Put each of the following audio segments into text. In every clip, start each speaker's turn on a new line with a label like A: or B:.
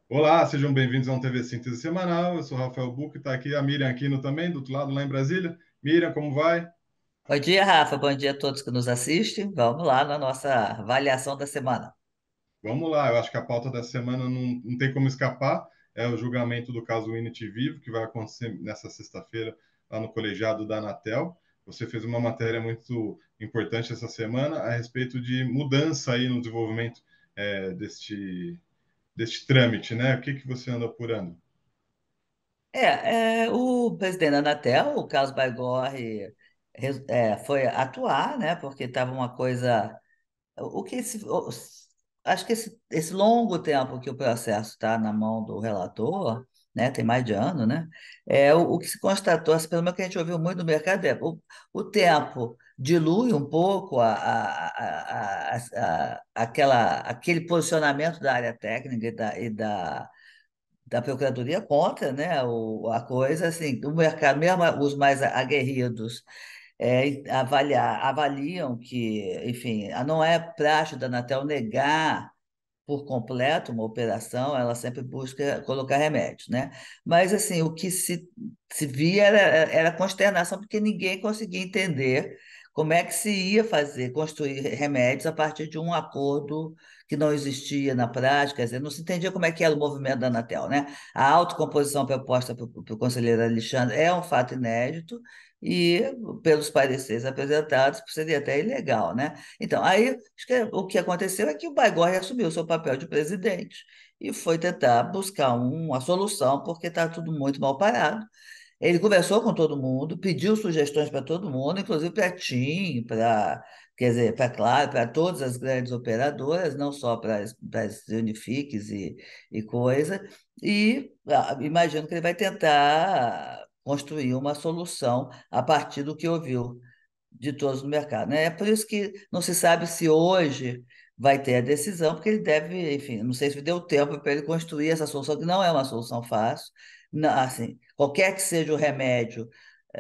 A: Olá, sejam bem-vindos ao TV Síntese Semanal. Eu sou Rafael Buco e está aqui a Miriam Aquino também, do outro lado, lá em Brasília. Miriam, como vai?
B: Bom dia, Rafa. Bom dia a todos que nos assistem. Vamos lá na nossa avaliação da semana.
A: Vamos lá, eu acho que a pauta dessa semana não tem como escapar. É o julgamento do caso Unity Vivo, que vai acontecer nessa sexta-feira lá no colegiado da Anatel. Você fez uma matéria muito importante essa semana a respeito de mudança aí no desenvolvimento deste trâmite, né? O que que você anda apurando?
B: O presidente da Anatel, o Carlos Baigorre, foi atuar, né? Porque estava uma coisa. O que esse, o- Acho que esse longo tempo que o processo está na mão do relator, né, tem mais de ano, né, o que se constatou, assim, pelo menos que a gente ouviu muito no mercado, o tempo dilui um pouco aquele posicionamento da área técnica da Procuradoria contra, né, a coisa, assim, o mercado, mesmo os mais aguerridos, avaliam que, enfim, não é praxe da Anatel negar por completo uma operação, ela sempre busca colocar remédios, né? Mas, assim, o que se via era consternação, porque ninguém conseguia entender como é que se ia fazer, construir remédios a partir de um acordo que não existia na prática, quer dizer, não se entendia como é que era o movimento da Anatel, né? A autocomposição proposta pelo conselheiro Alexandre é um fato inédito e, pelos pareceres apresentados, seria até ilegal, né? Então, aí acho que o que aconteceu é que o Baigorre assumiu o seu papel de presidente e foi tentar buscar uma solução, porque está tudo muito mal parado. Ele conversou com todo mundo, pediu sugestões para todo mundo, inclusive para a TIM, quer dizer, para Claro, para todas as grandes operadoras, não só para as Unifiques e coisa. E imagino que ele vai tentar construir uma solução a partir do que ouviu de todos no mercado, né? É por isso que não se sabe se hoje vai ter a decisão, porque ele deve, enfim, não sei se deu tempo para ele construir essa solução, que não é uma solução fácil. Não, assim, qualquer que seja o remédio,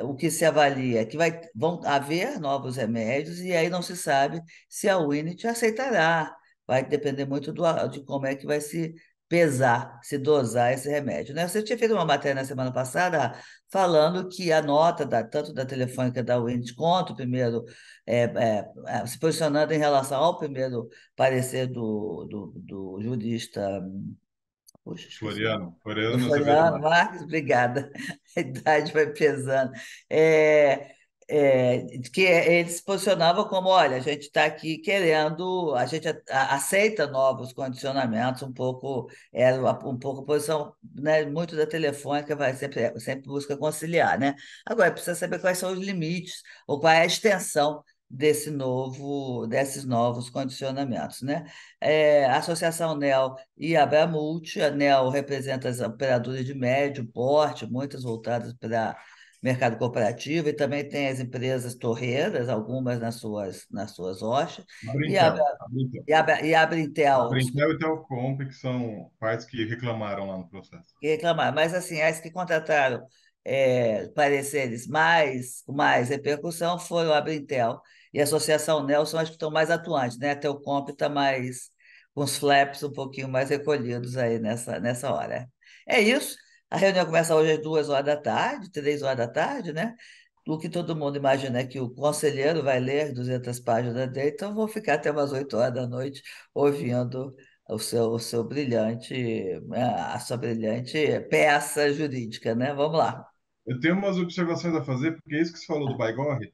B: o que se avalia é que vão haver novos remédios e aí não se sabe se a Unity aceitará. Vai depender muito de como é que vai se pesar, se dosar esse remédio, né? Você tinha feito uma matéria na semana passada falando que a nota tanto da Telefônica da Wind quanto o primeiro, se posicionando em relação ao primeiro parecer do jurista, puxa, esqueci o nome, do
A: Floriano Azevedo
B: Floriano
A: Marques.
B: Marques, obrigada, a idade vai pesando. É, de que ele se posicionava como, olha, a gente está aqui querendo, a gente aceita novos condicionamentos, era um pouco a posição, né, muito da Telefônica, vai sempre busca conciliar, né? Agora, precisa saber quais são os limites, ou qual é a extensão desses novos condicionamentos, né? A Associação NEL e a Abramult. A NEL representa as operadoras de médio porte, muitas voltadas para mercado corporativo, e também tem as empresas torreiras, algumas nas suas hojas,
A: A
B: e a,
A: Brintel. A Brintel.
B: e a
A: A
B: Abrintel,
A: Brintel e Telcomp, que são partes que reclamaram lá no processo.
B: que reclamar. Mas, assim, as que contrataram pareceres com mais repercussão foram a Abrintel e a Associação NEL, são as que estão mais atuantes, né? A Telcomp está mais com os flaps um pouquinho mais recolhidos aí nessa hora. É isso. A reunião começa hoje às 2 horas da tarde, 3 horas da tarde, né? O que todo mundo imagina é que o conselheiro vai ler 200 páginas dele, então eu vou ficar até umas 8 horas da noite ouvindo o seu brilhante, a sua brilhante peça jurídica, né? Vamos lá.
A: Eu tenho umas observações a fazer, porque isso que você falou do Baigorre,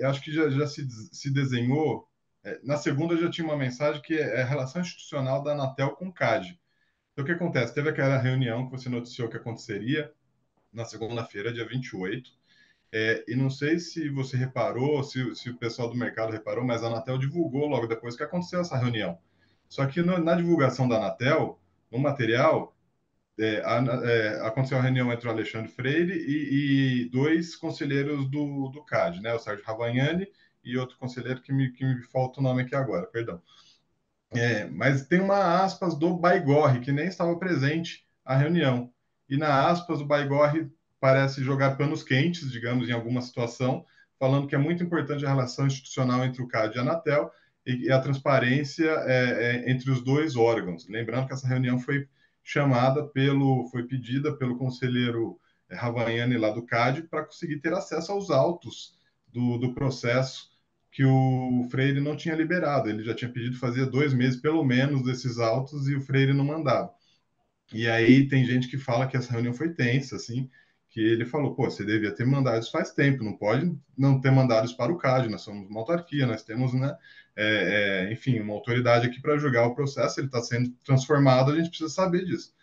A: eu acho que já se desenhou. Na segunda já tinha uma mensagem que é a relação institucional da Anatel com o CAD. Então, o que acontece? Teve aquela reunião que você noticiou que aconteceria na segunda-feira, dia 28, e não sei se você reparou, se o pessoal do mercado reparou, mas a Anatel divulgou logo depois que aconteceu essa reunião. Só que na divulgação da Anatel, no material, aconteceu a reunião entre o Alexandre Freire e dois conselheiros do CAD, né? O Sérgio Ravagnani e outro conselheiro que me falta o nome aqui agora, perdão. Mas tem uma aspas do Baigorre, que nem estava presente à reunião. E na aspas, o Baigorre parece jogar panos quentes, digamos, em alguma situação, falando que é muito importante a relação institucional entre o CAD e a Anatel e a transparência entre os dois órgãos. Lembrando que essa reunião foi pedida pelo conselheiro Ravagnani lá do CAD para conseguir ter acesso aos autos do processo que o Freire não tinha liberado. Ele já tinha pedido fazia 2 meses, pelo menos, desses autos e o Freire não mandava. E aí tem gente que fala que essa reunião foi tensa, assim, que ele falou, pô, você devia ter mandado isso faz tempo, não pode não ter mandado isso para o CAD, nós somos uma autarquia, nós temos, né, enfim, uma autoridade aqui para julgar o processo, ele está sendo transformado, a gente precisa saber disso.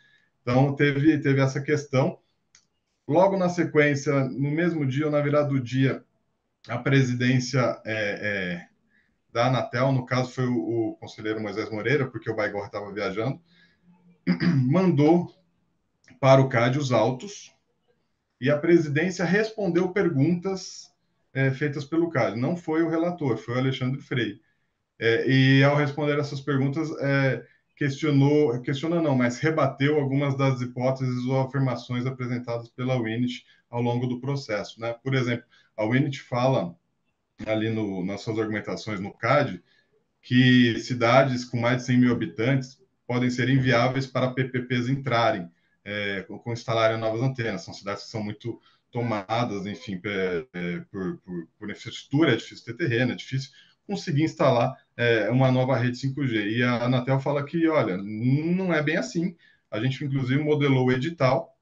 A: Então, teve essa questão. Logo na sequência, no mesmo dia, ou na virada do dia, a presidência da Anatel, no caso foi o conselheiro Moisés Moreira, porque o Baigorre estava viajando, mandou para o CAD os autos e a presidência respondeu perguntas feitas pelo CAD. Não foi o relator, foi o Alexandre Frei. E ao responder essas perguntas, questionou não, mas rebateu algumas das hipóteses ou afirmações apresentadas pela Winit ao longo do processo. Né? Por exemplo, a Winit fala ali nas suas argumentações no CAD que cidades com mais de 100 mil habitantes podem ser inviáveis para PPPs entrarem, com instalarem novas antenas. São cidades que são muito tomadas, enfim, por infraestrutura, é difícil ter terreno, é difícil conseguir instalar uma nova rede 5G. E a Anatel fala que, olha, não é bem assim. A gente, inclusive, modelou o edital,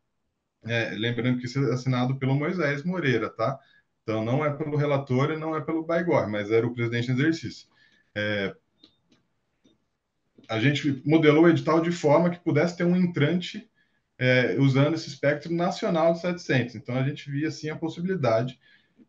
A: lembrando que isso é assinado pelo Moisés Moreira, tá? Então, não é pelo relator e não é pelo Baigor, mas era o presidente em exercício. A gente modelou o edital de forma que pudesse ter um entrante usando esse espectro nacional de 700. Então, a gente via, assim, a possibilidade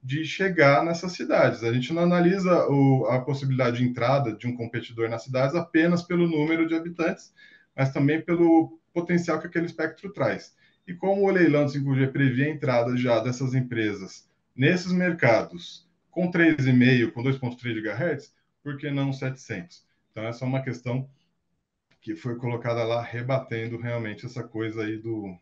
A: de chegar nessas cidades. A gente não analisa a possibilidade de entrada de um competidor nas cidades apenas pelo número de habitantes, mas também pelo potencial que aquele espectro traz. E como o leilão de 5G previa a entrada já dessas empresas nesses mercados com 3,5, com 2,3 GHz, por que não 700? Então, essa é uma questão que foi colocada lá, rebatendo realmente essa coisa aí do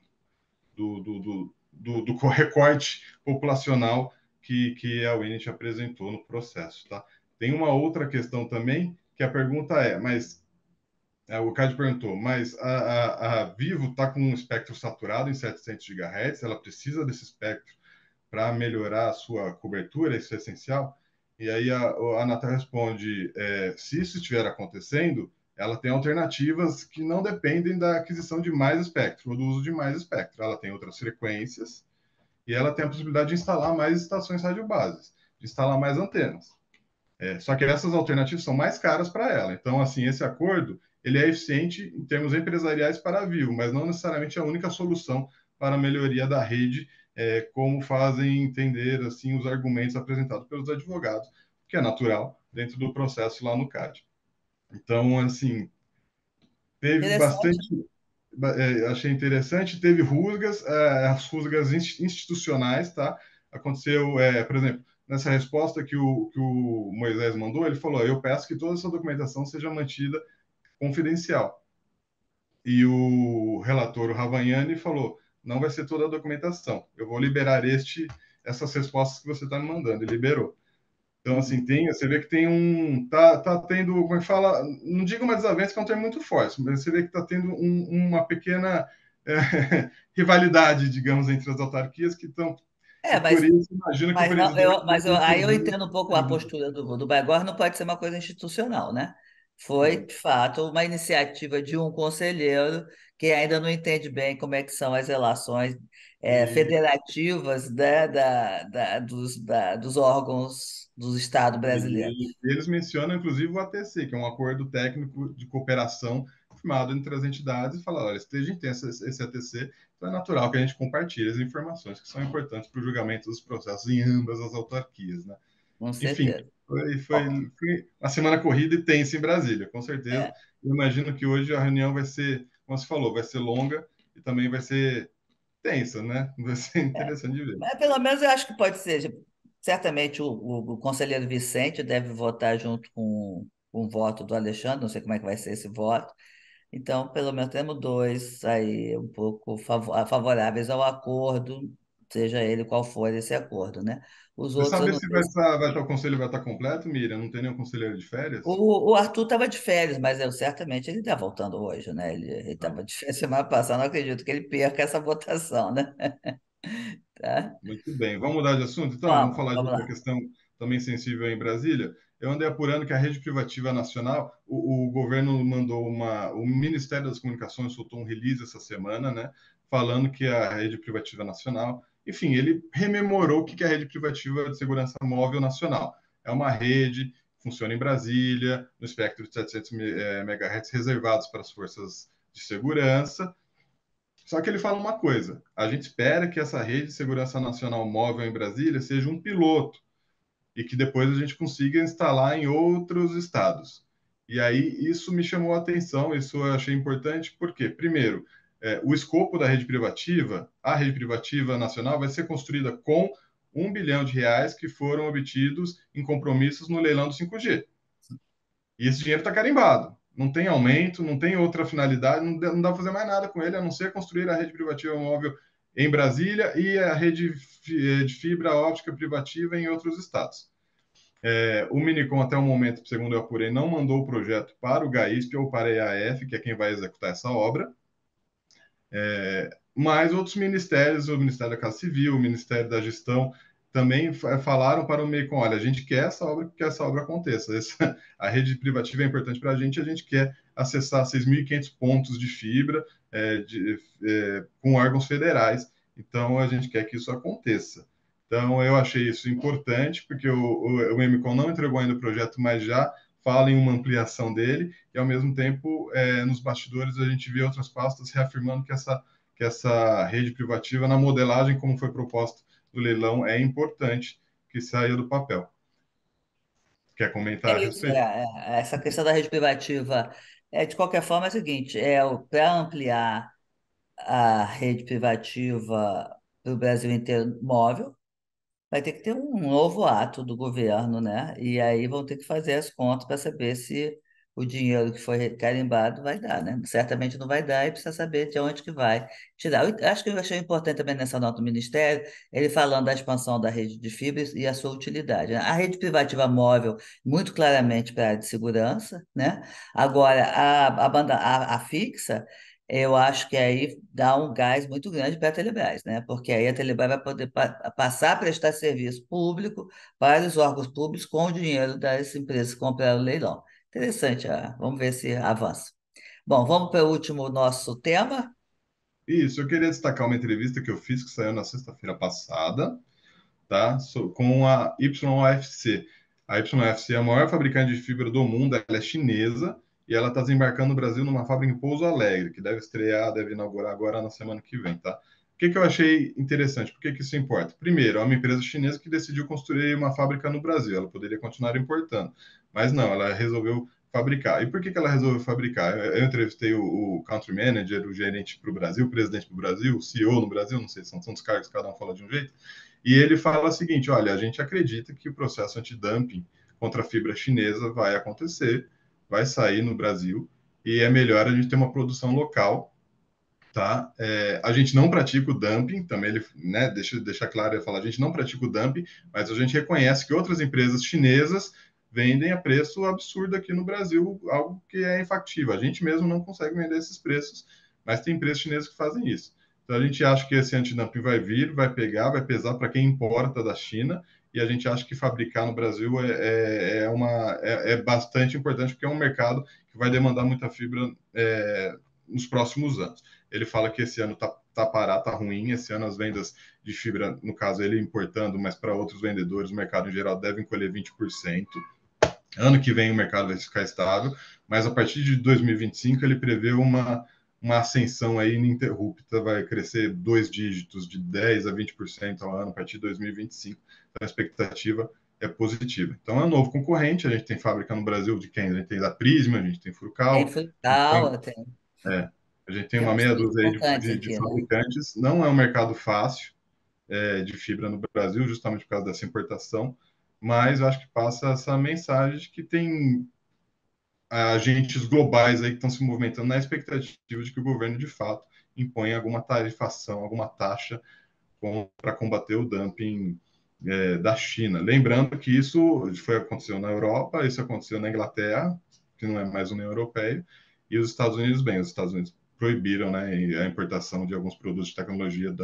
A: recorte populacional que a Winnet apresentou no processo. Tá? Tem uma outra questão também, que a pergunta mas o CAD perguntou, mas a Vivo está com um espectro saturado em 700 GHz, ela precisa desse espectro para melhorar a sua cobertura, isso é essencial? E aí a Anatel responde, se isso estiver acontecendo, ela tem alternativas que não dependem da aquisição de mais espectro ou do uso de mais espectro. Ela tem outras frequências e ela tem a possibilidade de instalar mais estações radiobases, de instalar mais antenas. Só que essas alternativas são mais caras para ela. Então, assim, esse acordo ele é eficiente em termos empresariais para a Vivo, mas não necessariamente a única solução para a melhoria da rede, como fazem entender assim os argumentos apresentados pelos advogados, que é natural dentro do processo lá no CAD. Então, assim, teve
B: Interessante.
A: bastante, achei interessante, teve rusgas, as rusgas institucionais, tá? Aconteceu, por exemplo, nessa resposta que o Moisés mandou, ele falou: eu peço que toda essa documentação seja mantida confidencial. E o relator, o Ravagnani, falou: não vai ser toda a documentação, eu vou liberar essas respostas que você está me mandando, e liberou. Então, assim, você vê que tem tá tendo, como é que fala, não digo uma desavença, que é um termo muito forte, mas você vê que está tendo uma pequena rivalidade, digamos, entre as autarquias que estão,
B: É,
A: e por
B: mas,
A: isso imagina que o
B: mas, não,
A: presidente
B: aí eu
A: decidiu.
B: entendo um pouco a postura do Baigorre, não pode ser uma coisa institucional, né? Foi, de fato, uma iniciativa de um conselheiro que ainda não entende bem como é que são as relações
A: E,
B: federativas, né, dos órgãos do Estado brasileiro.
A: e eles mencionam, inclusive, o ATC, que é um acordo técnico de cooperação firmado entre as entidades, e falaram: olha, se a gente tem esse ATC, então é natural que a gente compartilhe as informações que são importantes para o julgamento dos processos em ambas as autarquias, né?
B: Com
A: Enfim,
B: certeza. Bom,
A: foi uma semana corrida e tensa em Brasília, com certeza.
B: é,
A: Eu imagino que hoje a reunião vai ser, como você falou, vai ser longa e também vai ser tensa, né? Vai ser interessante de ver.
B: mas pelo menos eu acho que pode ser. Certamente o conselheiro Vicente deve votar junto com o voto do Alexandre, não sei como é que vai ser esse voto. Então, pelo menos temos dois aí um pouco favoráveis ao acordo, seja ele qual for esse acordo, né? Os
A: Você
B: outros eu
A: sabe
B: não
A: se
B: sei.
A: o conselho vai estar completo, Miriam? Não tem nenhum conselheiro de férias?
B: O Arthur estava de férias, mas certamente ele está voltando hoje, né? Ele
A: Não.
B: estava de férias semana passada, não acredito que ele perca essa votação, né? Tá?
A: Muito bem. Vamos mudar de assunto, então? Vamos falar de
B: Vamos
A: outra
B: lá.
A: questão também sensível aí em Brasília. Eu andei apurando que a rede privativa nacional, o governo mandou o Ministério das Comunicações soltou um release essa semana, né, falando que a rede privativa nacional, enfim, ele rememorou o que é a rede privativa de segurança móvel nacional. É uma rede que funciona em Brasília, no espectro de 700 MHz reservados para as forças de segurança. Só que ele fala uma coisa: a gente espera que essa rede de segurança nacional móvel em Brasília seja um piloto e que depois a gente consiga instalar em outros estados. E aí isso me chamou a atenção, isso eu achei importante, porque, primeiro, o escopo da rede privativa, a rede privativa nacional, vai ser construída com R$ 1 bilhão que foram obtidos em compromissos no leilão do 5G. E esse dinheiro está carimbado. Não tem aumento, não tem outra finalidade, não dá para fazer mais nada com ele, a não ser construir a rede privativa móvel em Brasília e a rede de fibra óptica privativa em outros estados. O Minicom, até o momento, segundo eu apurei, não mandou o projeto para o GAISP ou para a EAF, que é quem vai executar essa obra. Mas outros ministérios, o Ministério da Casa Civil, o Ministério da Gestão, também falaram para o MEICOM, olha, a gente quer essa obra, que essa obra aconteça. A rede privativa é importante para a gente quer acessar 6.500 pontos de fibra com órgãos federais, então a gente quer que isso aconteça. Então, eu achei isso importante, porque o MEICOM não entregou ainda o projeto, mas já fala em uma ampliação dele, e ao mesmo tempo, nos bastidores, a gente vê outras pastas reafirmando que essa rede privativa, na modelagem como foi proposto no leilão, é importante que saia do papel. Quer comentar a
B: É isso,
A: respeito?
B: essa questão da rede privativa, de qualquer forma, é o seguinte, para ampliar a rede privativa para o Brasil inteiro móvel, vai ter que ter um novo ato do governo, né? E aí vão ter que fazer as contas para saber se o dinheiro que foi carimbado vai dar, né? Certamente não vai dar e precisa saber de onde que vai tirar. Eu acho que eu achei importante também nessa nota do Ministério, ele falando da expansão da rede de fibras e a sua utilidade, né? A rede privativa móvel, muito claramente para a área de segurança, né? Agora, a fixa, eu acho que aí dá um gás muito grande para a Telebrás, né? Porque aí a Telebrás vai poder passar a prestar serviço público para os órgãos públicos com o dinheiro das empresas que compraram o leilão. Interessante, vamos ver se avança. Bom, vamos para o último nosso tema.
A: Isso, eu queria destacar uma entrevista que eu fiz, que saiu na sexta-feira passada, tá? Com a YFC. A YFC é a maior fabricante de fibra do mundo, ela é chinesa e ela está desembarcando no Brasil numa fábrica em Pouso Alegre, que deve estrear, deve inaugurar agora na semana que vem, tá? O que eu achei interessante? Por que isso importa? Primeiro, é uma empresa chinesa que decidiu construir uma fábrica no Brasil. Ela poderia continuar importando, mas não, ela resolveu fabricar. E por que ela resolveu fabricar? Eu entrevistei o country manager, o gerente para o Brasil, o presidente do Brasil, o CEO no Brasil, não sei se são tantos cargos, cada um fala de um jeito. E ele fala o seguinte: olha, a gente acredita que o processo antidumping contra a fibra chinesa vai acontecer, vai sair no Brasil, e é melhor a gente ter uma produção local, tá? A gente não pratica o dumping, também ele, né, deixa claro, ele fala, a gente não pratica o dumping, mas a gente reconhece que outras empresas chinesas vendem a preço absurdo aqui no Brasil, algo que é infactível. A gente mesmo não consegue vender esses preços, mas tem empresas chinesas que fazem isso. Então a gente acha que esse antidumping vai vir, vai pegar, vai pesar para quem importa da China, e a gente acha que fabricar no Brasil é bastante importante, porque é um mercado que vai demandar muita fibra nos próximos anos. Ele fala que esse ano tá parado, tá ruim. Esse ano as vendas de fibra, no caso ele importando, mas para outros vendedores, o mercado em geral deve encolher 20%. Ano que vem o mercado vai ficar estável, mas a partir de 2025 ele prevê uma ascensão aí ininterrupta, vai crescer dois dígitos, de 10 a 20% ao ano a partir de 2025. Então a expectativa é positiva. Então é um novo concorrente, a gente tem fábrica no Brasil de quem? A gente tem da Prisma, a gente tem
B: Tem
A: Furcal, a gente tem
B: frutal,
A: é, a gente tem
B: tem
A: uma
B: umas
A: meia
B: coisas
A: dúzia aí
B: importantes
A: de
B: aqui, né?
A: fabricantes. Não é um mercado fácil de fibra no Brasil, justamente por causa dessa importação, mas eu acho que passa essa mensagem de que tem agentes globais aí que estão se movimentando na expectativa de que o governo, de fato, imponha alguma tarifação, alguma taxa para combater o dumping da China. Lembrando que isso aconteceu na Europa, isso aconteceu na Inglaterra, que não é mais União Europeia, e os Estados Unidos, bem, os Estados Unidos proibiram, né, a importação de alguns produtos de tecnologia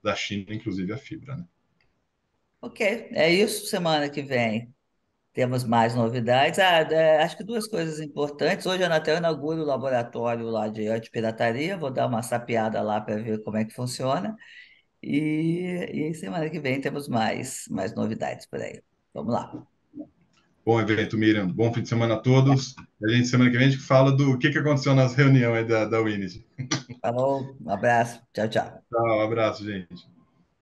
A: da China, inclusive a fibra, né?
B: Ok, é isso. Semana que vem temos mais novidades. Acho que duas coisas importantes. Hoje a Anatel inaugura o laboratório lá de antipirataria. Vou dar uma sapeada lá para ver como é que funciona. E semana que vem temos mais novidades por aí. Vamos lá.
A: Bom evento, Miriam. Bom fim de semana a todos. A gente, semana que vem, a gente fala do que aconteceu nas reuniões da Unity.
B: Falou, um abraço, tchau, tchau.
A: Tchau, abraço, gente.